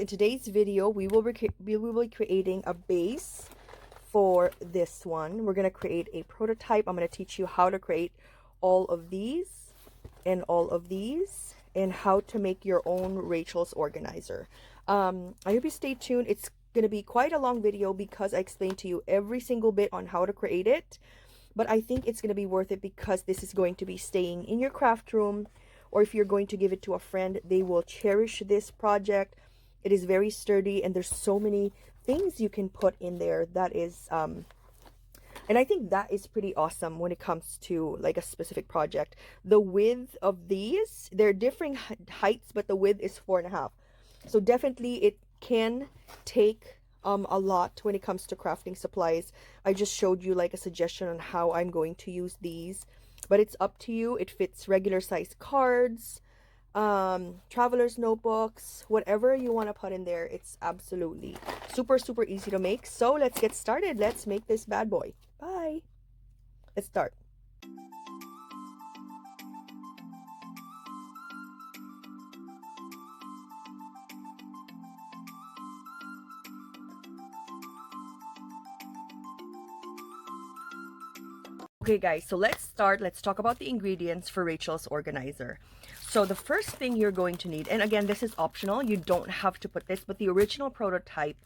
today's video, we will be creating a base for this one. We're going to create a prototype. I'm going to teach you how to create all of these and all of these and how to make your own Rachel's organizer. I hope you stay tuned. It's going to be quite a long video because I explained to you every single bit on how to create it. But I think it's going to be worth it because this is going to be staying in your craft room, or if you're going to give it to a friend, they will cherish this project. It is very sturdy and there's so many things you can put in there that is and I think that is pretty awesome when it comes to like a specific project. The width of these, they're different heights, but the width is 4.5. So definitely it can take a lot when it comes to crafting supplies. I just showed you like a suggestion on how I'm going to use these, but it's up to you. It fits regular size cards, traveler's notebooks, whatever you want to put in there. It's absolutely super easy to make. So let's get started. Let's make this bad boy. Bye. Let's start. Okay guys, so let's start. Let's talk about the ingredients for Rachel's organizer. So the first thing you're going to need, and again, this is optional, you don't have to put this, but the original prototype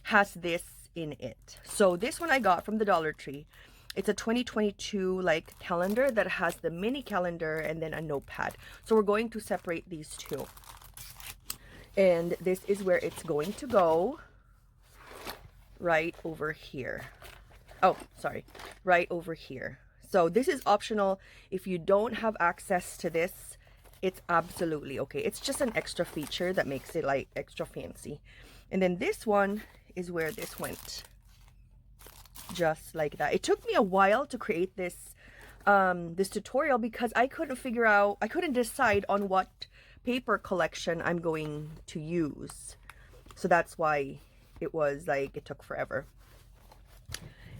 has this in it. So this one I got from the Dollar Tree. It's a 2022 like calendar that has the mini calendar and then a notepad. So we're going to separate these two. And this is where it's going to go, right over here. Oh, sorry, right over here. So this is optional. If you don't have access to this, it's absolutely okay. It's just an extra feature that makes it like extra fancy. And then this one is where this went, just like that. It took me a while to create this this tutorial because I couldn't decide on what paper collection I'm going to use. So that's why it was like it took forever.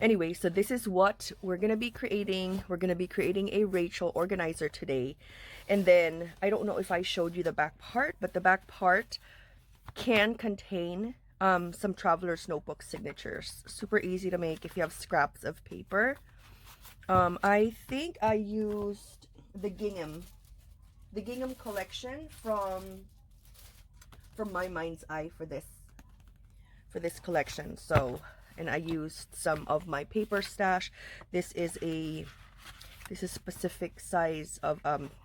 Anyway, so this is what we're going to be creating. We're going to be creating a Rachel organizer today. And then, I don't know if I showed you the back part, but the back part can contain some traveler's notebook signatures. Super easy to make if you have scraps of paper. I think I used the gingham collection from My Mind's Eye for this collection. So, and I used some of my paper stash. This is specific size of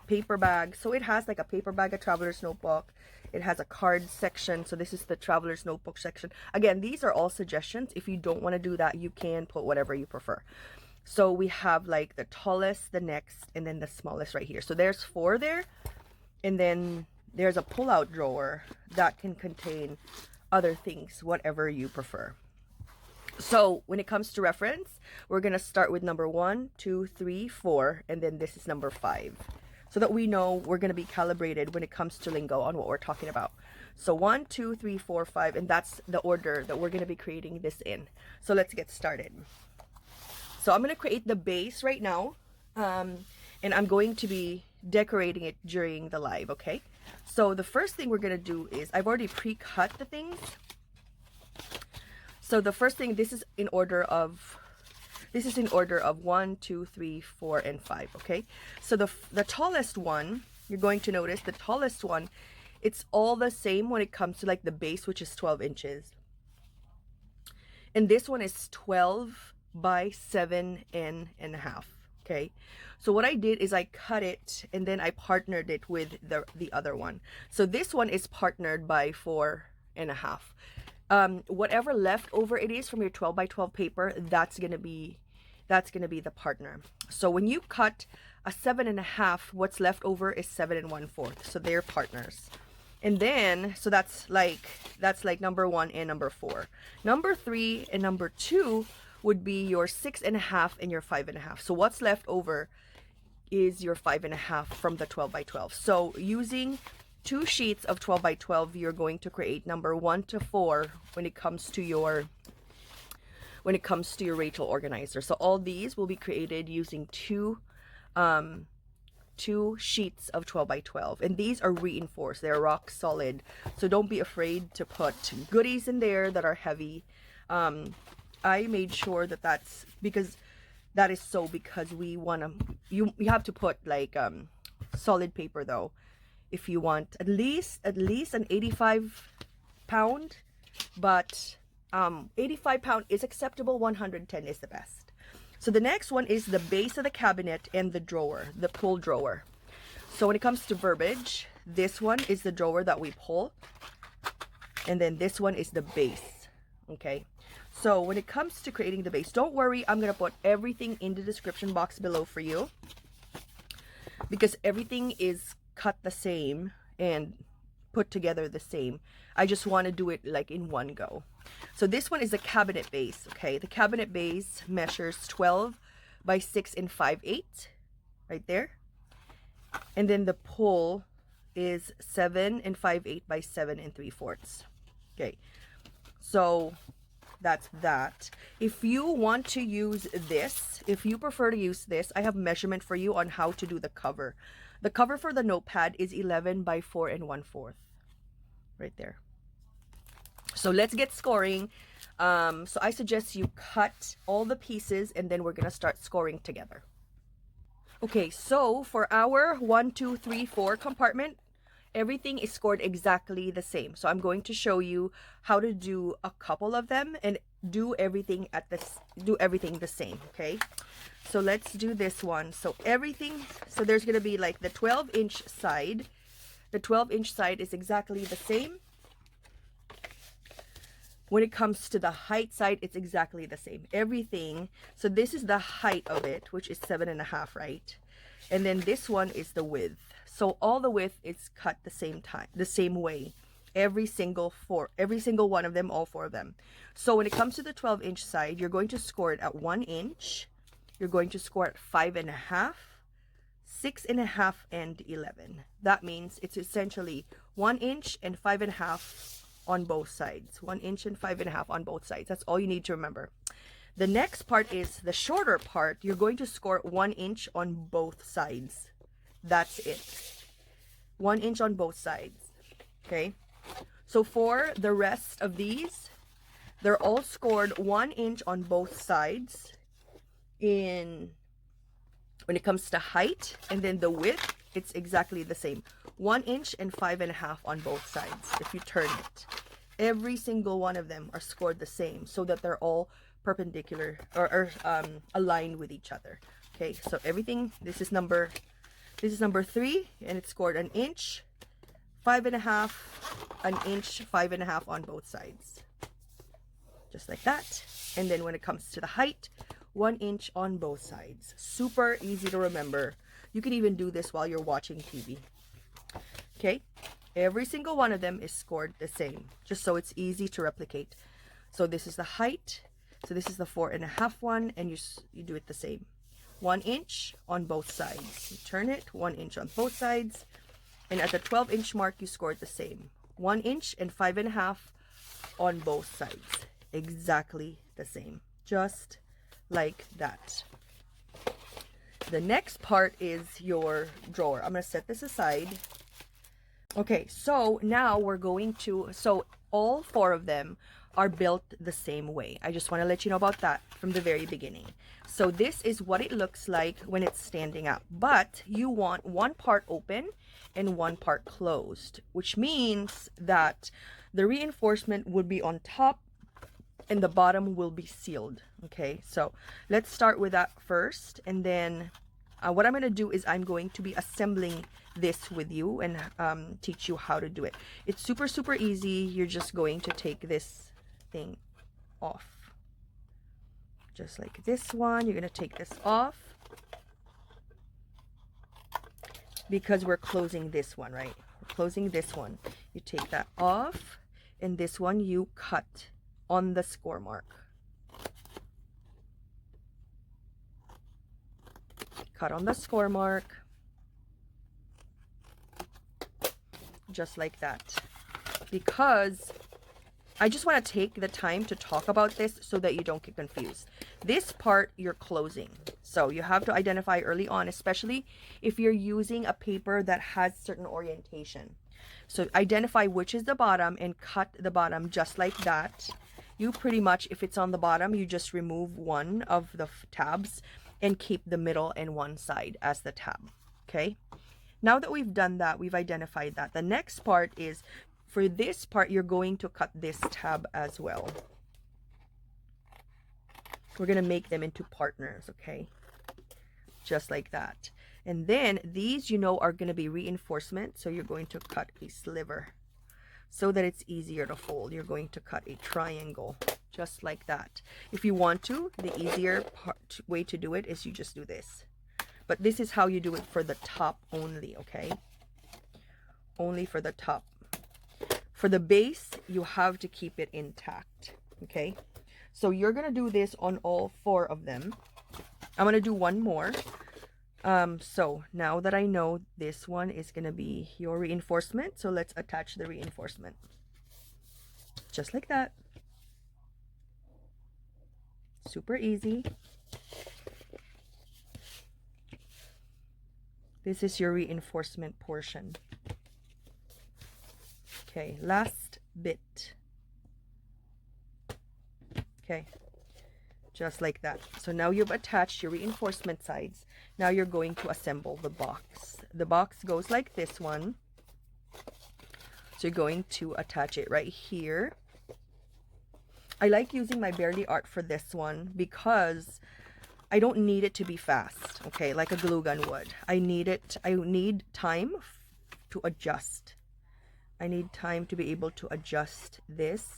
paper bag. So it has like a paper bag, a traveler's notebook. It has a card section. So this is the traveler's notebook section. Again, these are all suggestions. If you don't want to do that, you can put whatever you prefer. So we have like the tallest, the next, and then the smallest right here. So there's 4 there. And then there's a pull-out drawer that can contain other things, whatever you prefer. So when it comes to reference, we're going to start with number 1, 2, 3, 4, and then this is number 5. So that we know we're going to be calibrated when it comes to lingo on what we're talking about. So 1, 2, 3, 4, 5, and that's the order that we're going to be creating this in. So let's get started. So I'm going to create the base right now, and I'm going to be decorating it during the live, okay? So the first thing we're going to do is, I've already pre-cut the things. So the first thing, this is in order of 1, 2, 3, 4, and 5, okay? So the tallest one, you're going to notice the tallest one, it's all the same when it comes to like the base, which is 12 inches. And this one is 12 by 7.5, okay? So what I did is I cut it and then I partnered it with the other one. So this one is partnered by 4.5. Whatever leftover it is from your 12 by 12 paper, that's gonna be the partner. So when you cut a 7.5, what's left over is 7 1/4. So they're partners. And then, so that's like number 1 and number 4. Number 3 and number 2 would be your 6.5 and your 5.5. So what's left over is your 5.5 from the 12 by 12. So using 2 sheets of 12 by 12, you're going to create number 1 to 4 when it comes to your Rachel organizer. So all these will be created using two 2 sheets of 12 by 12, and these are reinforced. They're rock solid, so don't be afraid to put goodies in there that are heavy. I made sure that that's because that is so because we want to, you have to put like solid paper though, if you want at least an 85 pound, but 85 pound is acceptable, 110 is the best. So the next one is the base of the cabinet and the drawer, the pull drawer. So when it comes to verbiage, this one is the drawer that we pull, and then this one is the base. Okay, so when it comes to creating the base, don't worry, I'm gonna put everything in the description box below for you because everything is cut the same and put together the same. I just want to do it like in one go. So this one is the cabinet base. Okay, the cabinet base measures 12 by 6 and 5/8 right there, and then the pull is 7 and 5/8 by 7 and 3/4. Okay, so that's that. If you want to use this, if you prefer to use this, I have measurement for you on how to do the cover. The cover for the notepad is 11 by 4 and 1/4 right there. So let's get scoring. So I suggest you cut all the pieces and then we're gonna start scoring together. Okay, so for our 1, 2, 3, 4 compartment, everything is scored exactly the same. So I'm going to show you how to do a couple of them and do everything the same. Okay, so let's do this one. So everything, so there's gonna be like the 12-inch side. The 12-inch side is exactly the same. When it comes to the height side, it's exactly the same. Everything, so this is the height of it, which is 7.5, right? And then this one is the width. So all the width is cut the same time, the same way. Every single one of them, all 4 of them. So when it comes to the 12-inch side, you're going to score it at 1 inch. You're going to score at 5.5, 6.5, and 11. That means it's essentially 1 inch and 5.5 on both sides. 1 inch and 5.5 on both sides. That's all you need to remember. The next part is the shorter part. You're going to score 1 inch on both sides. That's it. 1 inch on both sides. Okay, so for the rest of these, they're all scored 1 inch on both sides when it comes to height, and then the width, it's exactly the same. 1 inch and 5.5 on both sides. If you turn it, every single one of them are scored the same so that they're all perpendicular or aligned with each other. Okay, so everything, this is number 3, and it's scored 1 inch, 5.5, 1 inch, 5.5 on both sides, just like that. And then when it comes to the height, 1 inch on both sides. Super easy to remember. You can even do this while you're watching TV. Okay, every single one of them is scored the same, just so it's easy to replicate. So this is the height, so this is the 4.5 one, and you do it the same. 1 inch on both sides. You turn it, 1 inch on both sides, and at the 12-inch mark you scored the same. 1 inch and 5.5 on both sides. Exactly the same, just like that. The next part is your drawer. I'm going to set this aside. Okay, so now we're going to, so all 4 of them are built the same way. I just want to let you know about that from the very beginning. So this is what it looks like when it's standing up, but you want one part open and one part closed, which means that the reinforcement would be on top and the bottom will be sealed. Okay, so let's start with that first, and then what I'm going to do is I'm going to be assembling this with you and teach you how to do it. It's super easy. You're just going to take this thing off, just like this one. You're going to take this off because we're closing this one, right? We're closing this one. You take that off, and this one you cut on the score mark. Cut on the score mark, just like that, because I just want to take the time to talk about this so that you don't get confused. This part you're closing. So you have to identify early on, especially if you're using a paper that has certain orientation. So identify which is the bottom and cut the bottom just like that. You pretty much, if it's on the bottom, you just remove one of the tabs and keep the middle and one side as the tab. Okay. Now that we've done that, we've identified that. The next part is, for this part, you're going to cut this tab as well. We're going to make them into partners, okay? Just like that. And then these, you know, are going to be reinforcement. So you're going to cut a sliver so that it's easier to fold. You're going to cut a triangle just like that. If you want to, the easier way to do it is you just do this. But this is how you do it for the top only, okay? Only for the top. For the base, you have to keep it intact, okay? So you're going to do this on all 4 of them. I'm going to do one more. So now that I know this one is going to be your reinforcement, so let's attach the reinforcement. Just like that. Super easy. This is your reinforcement portion. Okay, last bit. Okay, just like that. So now you've attached your reinforcement sides. Now you're going to assemble the box. The box goes like this one. So you're going to attach it right here. I like using my Barely Art for this one because I don't need it to be fast, okay, like a glue gun would. I need time to adjust. I need time to be able to adjust this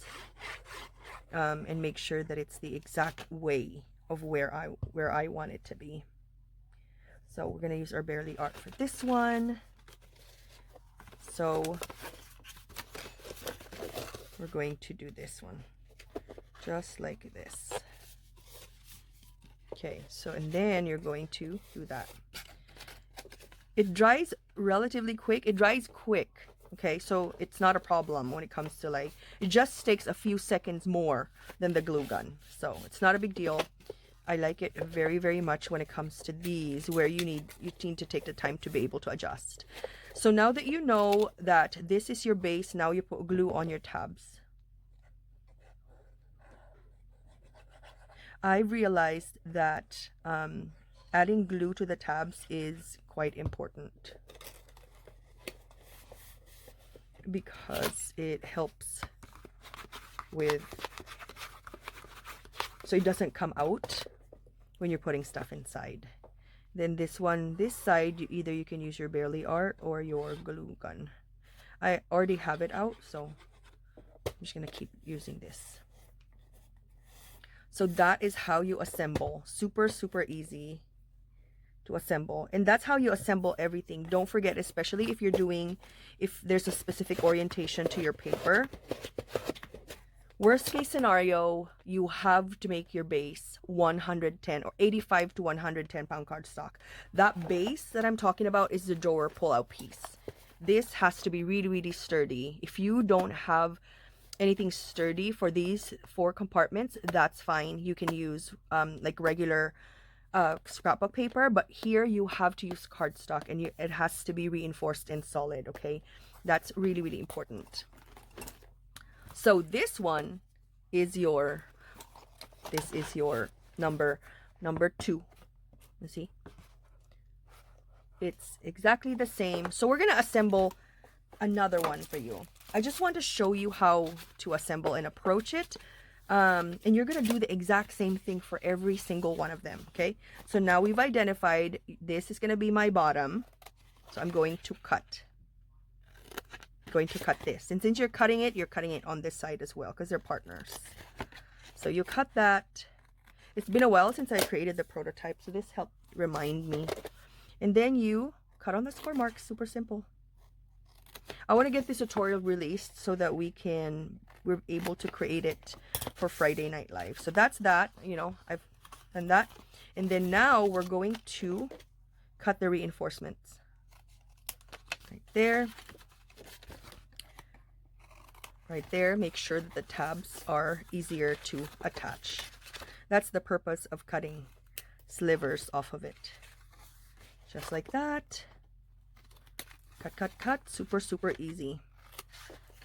and make sure that it's the exact way of where I want it to be. So we're going to use our Barely Art for this one. So we're going to do this one just like this. Okay, so and then you're going to do that. It dries relatively quick. It dries quick. Okay, so it's not a problem when it comes to, like, it just takes a few seconds more than the glue gun. So it's not a big deal. I like it very, very much when it comes to these where you need to take the time to be able to adjust. So now that you know that this is your base, now you put glue on your tabs. I realized that adding glue to the tabs is quite important because it helps with, so it doesn't come out when you're putting stuff inside. Then this one, this side, either you can use your Barely Art or your glue gun. I already have it out, so I'm just gonna keep using this. So that is how you assemble. Super, super easy to assemble. And that's how you assemble everything. Don't forget, especially if you're doing, if there's a specific orientation to your paper. Worst case scenario, you have to make your base 110 or 85 to 110 pound cardstock. That base that I'm talking about is the drawer pull-out piece. This has to be really, really sturdy. If you don't have anything sturdy for these 4 compartments, that's fine. You can use like regular scrapbook paper, but here you have to use cardstock, and it has to be reinforced and solid, okay? That's really, really important. So this one is your, this is your number 2. You see? It's exactly the same. So we're going to assemble another one for you. I just want to show you how to assemble and approach it. And you're going to do the exact same thing for every single one of them, okay? So now we've identified this is going to be my bottom. So I'm going to cut. This. And since you're cutting it on this side as well because they're partners. So you cut that. It's been a while since I created the prototype, so this helped remind me. And then you cut on the score marks. Super simple. I want to get this tutorial released so that we're able to create it for Friday Night Live. So that's that. You know, I've done that. And then now we're going to cut the reinforcements right there. right there. Make sure that the tabs are easier to attach. That's the purpose of cutting slivers off of it. Just like that. Cut, cut, cut. Super, super easy.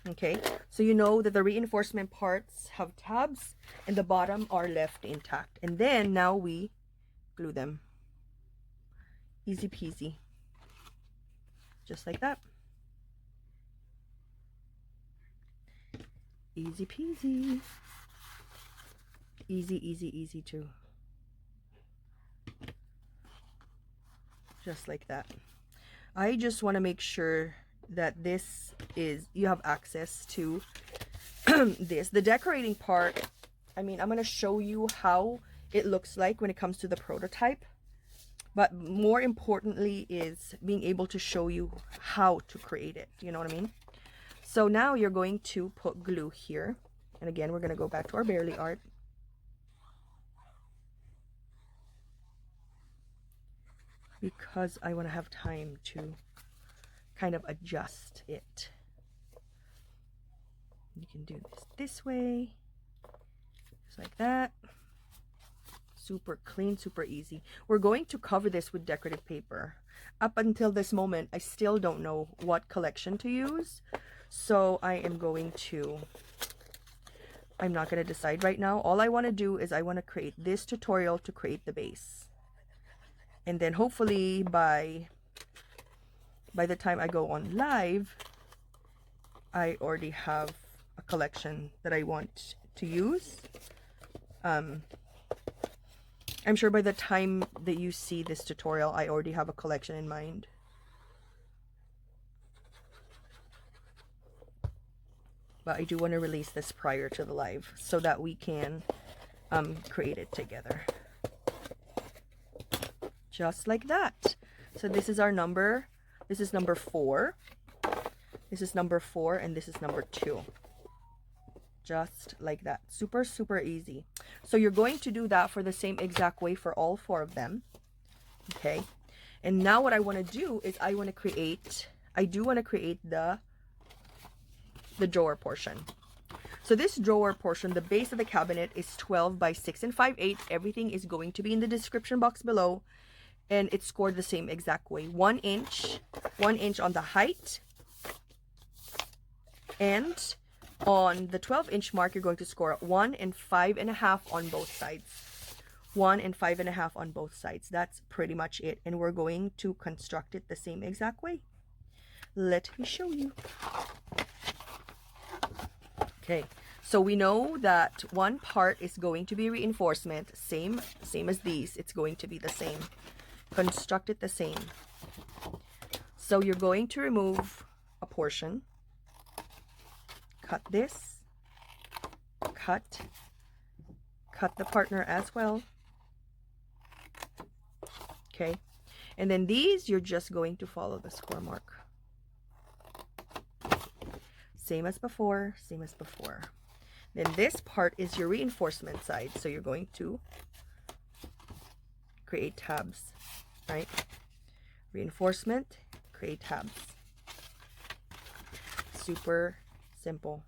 Okay, so you know that the reinforcement parts have tabs and the bottom are left intact. And then now we glue them. Easy peasy. Just like that. Easy peasy. Easy, easy, easy too. Just like that. I just want to make sure that this is, you have access to this. The decorating part, I mean, I'm going to show you how it looks like when it comes to the prototype. But more importantly is being able to show you how to create it. You know what I mean? So now you're going to put glue here. And again, we're going to go back to our barely art. Because I want to have time to kind of adjust it. You can do this way. Just like that. Super clean, super easy. We're going to cover this with decorative paper. Up until this moment, I still don't know what collection to use. So I'm not going to decide right now. All I want to do is I want to create this tutorial to create the base. And then hopefully by the time I go on live, I already have a collection that I want to use. I'm sure by the time that you see this tutorial, I already have a collection in mind. But I do want to release this prior to the live so that we can create it together. Just like that. So this is our number. This is number 4. This is number 4 and this is number 2. Just like that. Super, super easy. So you're going to do that for the same exact way for all 4 of them. Okay. And now what I want to do is I do want to create the drawer portion. So this drawer portion, the base of the cabinet is 12 by 6 and 5/8. Everything is going to be in the description box below. And it's scored the same exact way. 1 inch on the height. And on the 12-inch mark, you're going to score 1 and 5.5 on both sides. 1 and 5.5 on both sides. That's pretty much it. And we're going to construct it the same exact way. Let me show you. Okay, so we know that one part is going to be reinforcement. Same as these. It's going to be the same. Construct it the same. So you're going to remove a portion. Cut this. Cut the partner as well. Okay, and then these you're just going to follow the score mark. Same as before, same as before. Then this part is your reinforcement side, so you're going to create tabs, right? Reinforcement, create tabs. Super simple.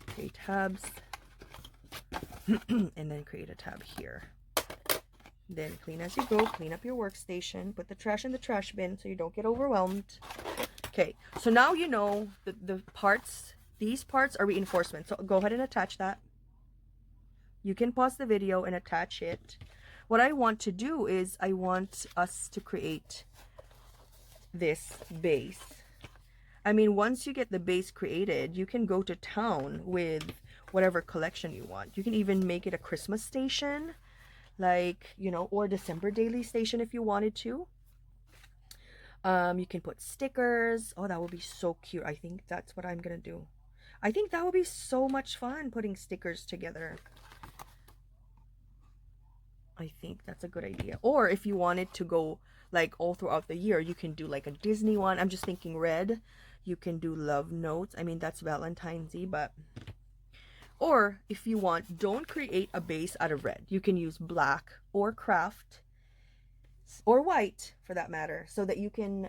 Create tabs and then create a tab here. Then clean as you go. Clean up your workstation. Put the trash in the trash bin so you don't get overwhelmed. Okay, so now you know the parts. These parts are reinforcement. So go ahead and attach that. You can pause the video and attach it. What I want to do is I want us to create this base. I mean, once you get the base created, you can go to town with whatever collection you want. You can even make it a Christmas station, like, you know, or December daily station if you wanted to. You can put stickers. Oh, that would be so cute. I think that's what I'm gonna do. I think that would be so much fun, putting stickers together. I think that's a good idea. Or if you wanted to go like all throughout the year, you can do like a Disney one. I'm just thinking red. You can do love notes. I mean, that's Valentine's-y, but... Or if you want, don't create a base out of red. You can use black or craft or white for that matter, so that you can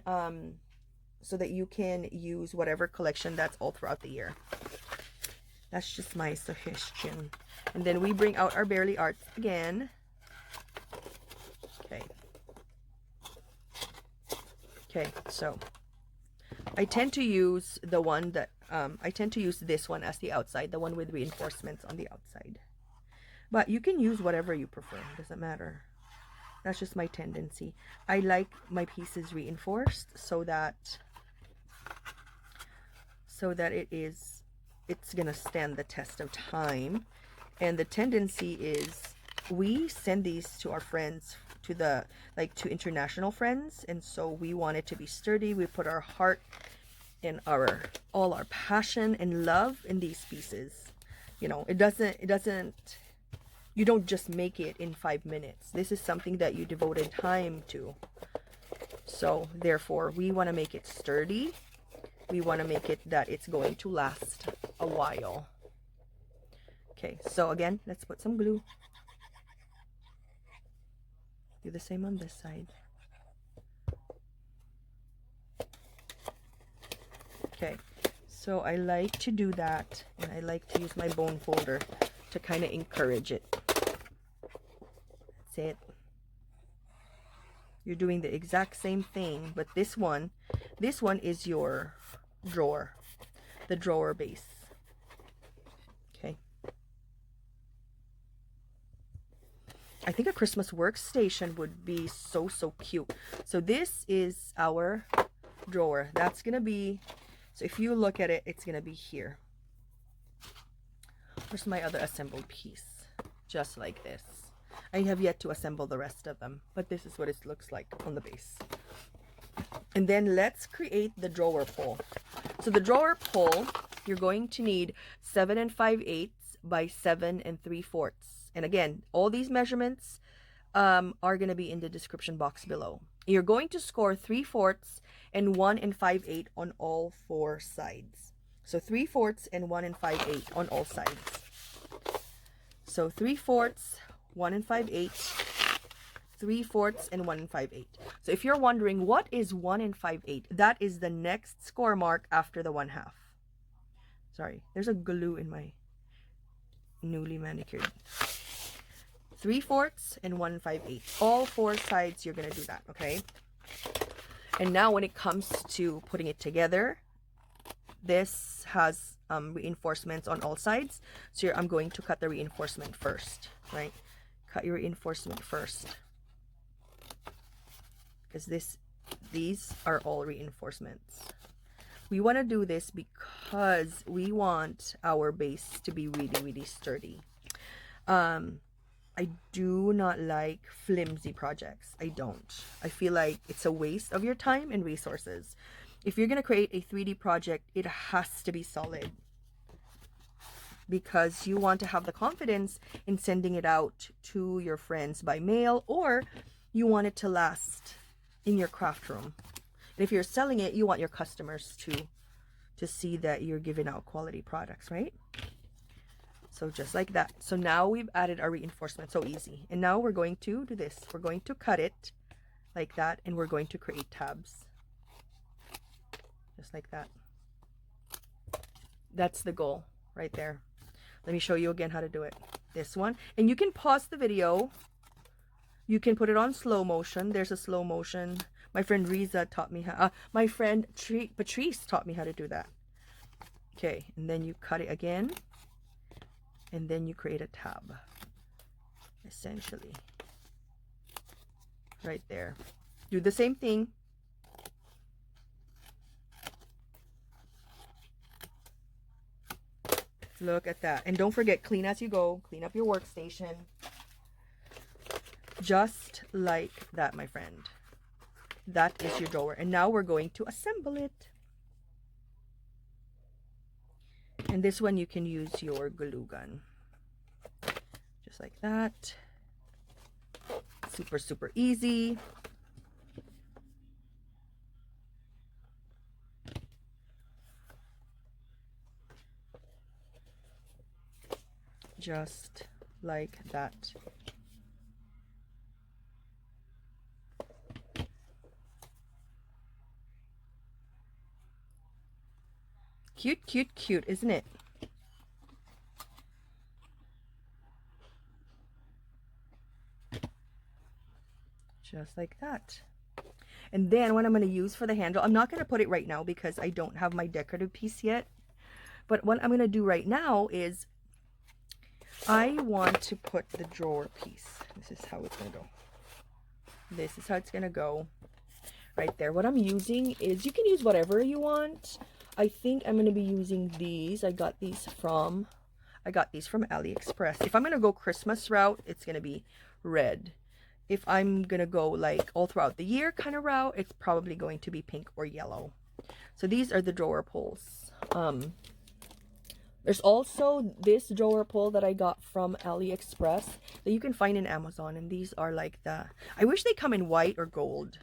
so that you can use whatever collection that's all throughout the year. That's just my suggestion. And then we bring out our Barely Arts again. Okay. Okay, so I tend to use the one that, I tend to use this one as the outside, the one with reinforcements on the outside. But you can use whatever you prefer, doesn't matter. That's just my tendency. I like my pieces reinforced so that it's gonna stand the test of time. And the tendency is we send these to our friends, to the to international friends, and so we want it to be sturdy. We put our heart and all our passion and love in these pieces. You know, it doesn't you don't just make it in 5 minutes. This is something that you devoted time to. So therefore, we want to make it sturdy. We want to make it that it's going to last a while. Okay, so again, let's put some glue. Do the same on this side. Okay, so I like to do that, and I like to use my bone folder to kind of encourage it. That's it. You're doing the exact same thing, but this one is your drawer, the drawer base. Okay. I think a Christmas workstation would be so cute. So this is our drawer. That's gonna be, so if you look at it, it's gonna be here. Where's my other assembled piece? Just like this. I have yet to assemble the rest of them, but this is what it looks like on the base. And then let's create the drawer pull. So the drawer pull, you're going to need 7 5/8 by 7 3/4. And again, all these measurements are going to be in the description box below. You're going to score 3/4 and 1 5/8 on all 4 sides. So 3/4 and 1 5/8 on all sides. So 3/4, 1 5/8, 3/4, and 1 5/8. So if you're wondering what is 1 5/8, that is the next score mark after the 1/2. Sorry, there's a glue in my newly manicured. 3/4 and 1 5/8. All 4 sides you're gonna do that, okay? And now when it comes to putting it together, this has reinforcements on all sides. So I'm going to cut the reinforcement first, right? Cut your reinforcement first, because these are all reinforcements. We want to do this because we want our base to be really sturdy. I do not like flimsy projects. I don't. I feel like it's a waste of your time and resources. If you're going to create a 3D project, it has to be solid, because you want to have the confidence in sending it out to your friends by mail, or you want it to last in your craft room. And if you're selling it, you want your customers to see that you're giving out quality products, right? So just like that. So now we've added our reinforcement, so easy. And now we're going to do this. We're going to cut it like that, and we're going to create tabs. Just like that. That's the goal right there. Let me show you again how to do it. This one. And you can pause the video. You can put it on slow motion. There's a slow motion. My friend Riza taught me how, my friend Patrice taught me how to do that. Okay, and then you cut it again. And then you create a tab, essentially. Right there. Do the same thing. Look at that. And don't forget, clean as you go. Clean up your workstation. Just like that, my friend. That is your drawer. And now we're going to assemble it. And this one you can use your glue gun. Just like that. Super easy. Just like that. Cute, cute, cute, isn't it? Just like that. And then what I'm going to use for the handle, I'm not going to put it right now because I don't have my decorative piece yet. But what I'm going to do right now is I want to put the drawer piece. This is how it's going to go. This is how it's going to go right there. What I'm using is, you can use whatever you want. I think I'm going to be using these. I got these from AliExpress. If I'm going to go Christmas route, it's going to be red. If I'm going to go like all throughout the year kind of route, it's probably going to be pink or yellow. So these are the drawer pulls. There's also this drawer pull that I got from AliExpress that you can find in Amazon. And these are like I wish they come in white or gold.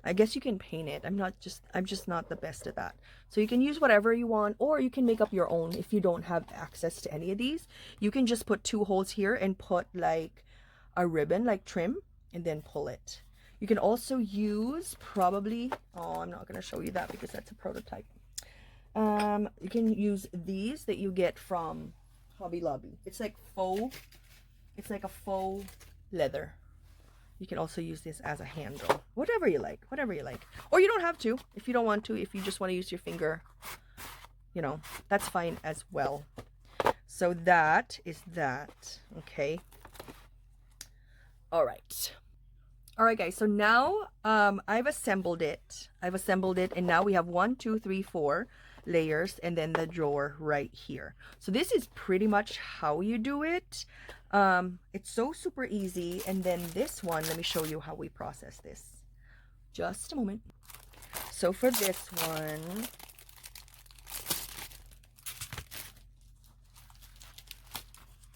I guess you can paint it. I'm just not the best at that. So you can use whatever you want, or you can make up your own if you don't have access to any of these. You can just put 2 holes here and put like a ribbon, like trim, and then pull it. You can also use probably, oh, I'm not going to show you that because that's a prototype. You can use these that you get from Hobby Lobby. It's like a faux leather. You can also use this as a handle. Whatever you like, whatever you like. Or you don't have to if you don't want to. If you just want to use your finger, you know, that's fine as well. So that is that. Okay. All right. All right, guys. So now I've assembled it. And now we have 1, 2, 3, 4 layers, and then the drawer right here. So this is pretty much how you do it. It's so super easy. And then this one, let me show you how we process this. Just a moment. So for this one,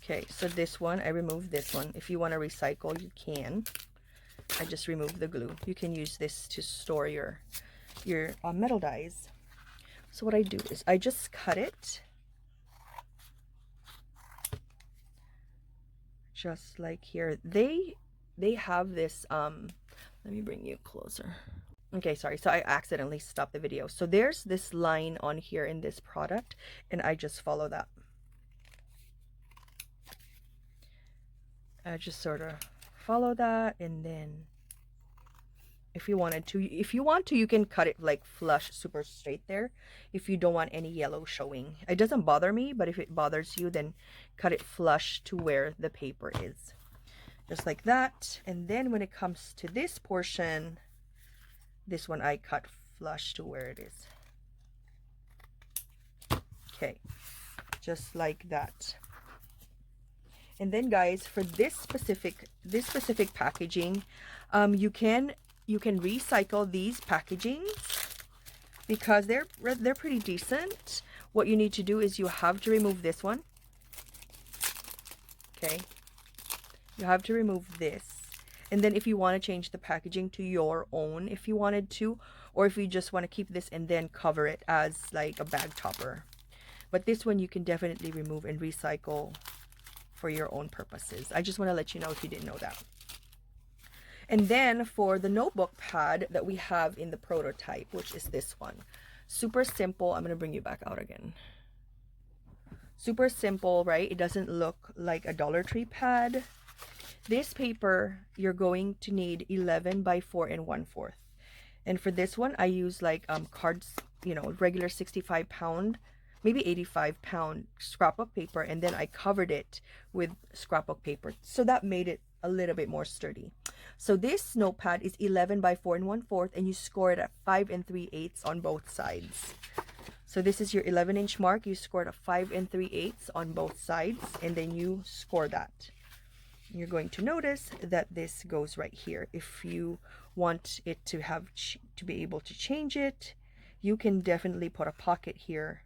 okay, so this one, I removed this one. If you want to recycle, you can. I just removed the glue. You can use this to store your metal dies. So what I do is I just cut it just like here. They have this let me bring you closer. Okay, sorry. So I accidentally stopped the video. So there's this line on here in this product, and I just follow that. I just sort of follow that, and then if you want to, you can cut it like flush, super straight there. If you don't want any yellow showing, it doesn't bother me, but if it bothers you, then cut it flush to where the paper is, just like that. And then when it comes to this portion, this one I cut flush to where it is. Okay, just like that. And then guys, for this specific packaging, you can recycle these packagings because they're pretty decent. What you need to do is you have to remove this one. Okay, you have to remove this, and then if you want to change the packaging to your own, if you wanted to, or if you just want to keep this and then cover it as like a bag topper. But this one you can definitely remove and recycle for your own purposes. I just want to let you know if you didn't know that. And then for the notebook pad that we have in the prototype, which is this one, super simple. I'm going to bring you back out again. Super simple, right? It doesn't look like a Dollar Tree pad. This paper, you're going to need 11 by 4 1/4. And for this one, I use like cards, you know, regular 65-pound, maybe 85-pound scrapbook paper, and then I covered it with scrapbook paper. So that made it a little bit more sturdy. So this notepad is 11 by 4 1/4, and you score it at 5 3/8 on both sides. So this is your 11-inch mark. You score it at 5 3/8 on both sides, and then you score that. You're going to notice that this goes right here. If you want it to have to be able to change it, you can definitely put a pocket here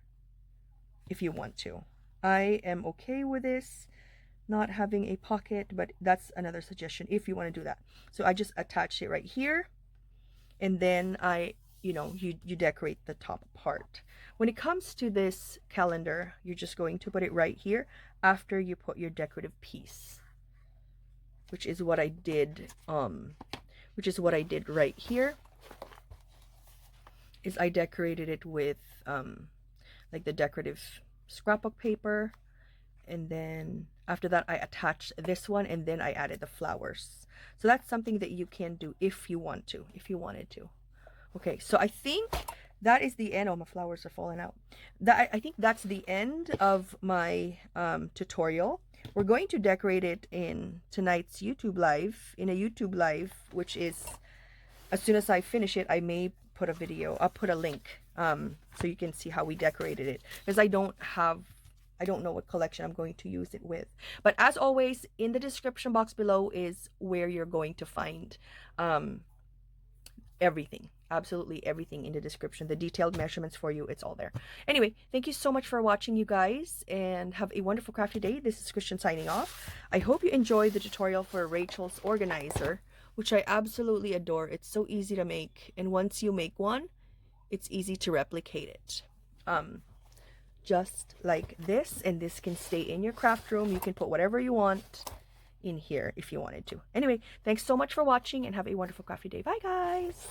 if you want to. I am okay with this not having a pocket, but that's another suggestion if you want to do that. So I just attach it right here, and then you decorate the top part. When it comes to this calendar, you're just going to put it right here after you put your decorative piece, which is what I did right here. Is I decorated it with like the decorative scrapbook paper. And then after that I attached this one, and then I added the flowers. So that's something that you can do if you want to, if you wanted to. Okay, so I think that is the end. Oh, my flowers are falling out. I think that's the end of my tutorial. We're going to decorate it in tonight's YouTube live, in a YouTube live, which is, as soon as I finish it, I may put a video, I'll put a link so you can see how we decorated it, because I don't know what collection I'm going to use it with. But as always, in the description box below is where you're going to find everything, absolutely everything in the description, the detailed measurements for you, it's all there. Anyway, thank you so much for watching, you guys, and have a wonderful crafty day. This is Christian signing off. I hope you enjoyed the tutorial for Rachel's organizer, which I absolutely adore. It's so easy to make, and once you make one, it's easy to replicate it. Just like this, and this can stay in your craft room. You can put whatever you want in here if you wanted to. Anyway, thanks so much for watching, and have a wonderful crafty day. Bye, guys.